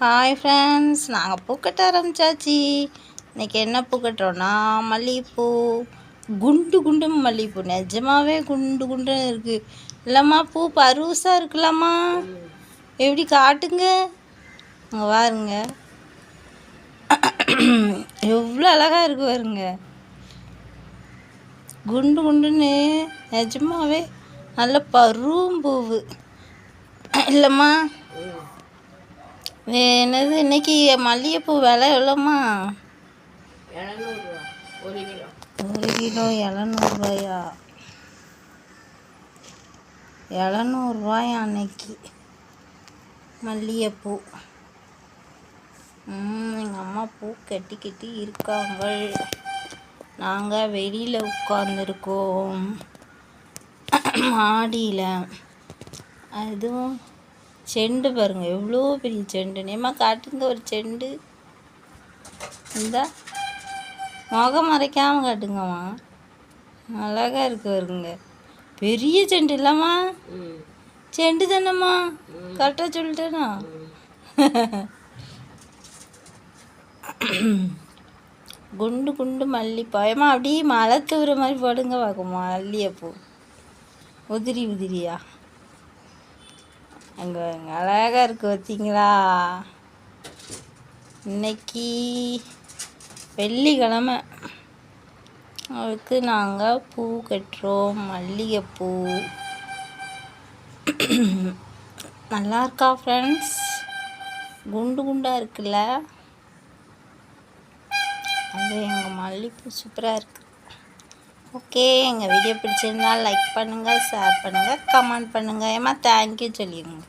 Hi friends, நாங்கள் பூ கட்ட ஆரம்பித்தாச்சு. இன்றைக்கி என்ன பூ கட்டுறோன்னா மல்லிகைப்பூ. குண்டு குண்டு மல்லிகைப்பூ, நிஜமாவே குண்டு குண்டுன்னு இருக்குது. இல்லைம்மா பூ பருசாக இருக்குல்லம்மா, எப்படி காட்டுங்க. அங்கே பாருங்க, எவ்வளோ அழகாக இருக்கு பாருங்க. குண்டு குண்டுன்னு நிஜமாவே நல்ல பரும்பூவு இல்லைம்மா. என்னது இன்னைக்கு மல்லிகைப்பூ விலை எவ்வளோம்மா? 700 ரூபா ஒரு கிலோ 700 ரூபாயா? 700 ரூபாயா அன்னைக்கு மல்லிகைப்பூ. எங்கள் அம்மா பூ கட்டி இருக்காங்க. நாங்கள் வெளியில் உட்காந்துருக்கோம் மாடியில். அதுவும் செண்டு பாருங்க, எவ்வளோ பெரிய செண்டு. நேமா காட்டுங்க ஒரு செண்டு. இந்த முகம் மறைக்காமல் காட்டுங்கம்மா, அழகாக இருக்கு பாருங்க. பெரிய செண்டு இல்லைம்மா? செண்டு தானம்மா, கரெக்டாக சொல்லிட்டேனா? குண்டு குண்டு மல்லிப்பாயமா, அப்படியே மழை தூர மாதிரி போடுங்க பார்க்கும் மல்லிகைப்பூ. உதிரி உதிரியா அங்கே அழகாக இருக்குது பார்த்தீங்களா? இன்னைக்கு வெள்ளிக்கிழமை, அதுக்கு நாங்கள் பூ கட்டுறோம். மல்லிகைப்பூ நல்லா இருக்கா ஃப்ரெண்ட்ஸ்? குண்டு குண்டாக இருக்குல்ல? அது எங்கள் மல்லிகைப்பூ சூப்பராக இருக்குது. ஓகே, எங்கள் வீடியோ பிடிச்சிருந்தா லைக் பண்ணுங்கள், ஷேர் பண்ணுங்கள், கமெண்ட் பண்ணுங்கள். ஏமா தேங்க்யூ சொல்லிடுங்க.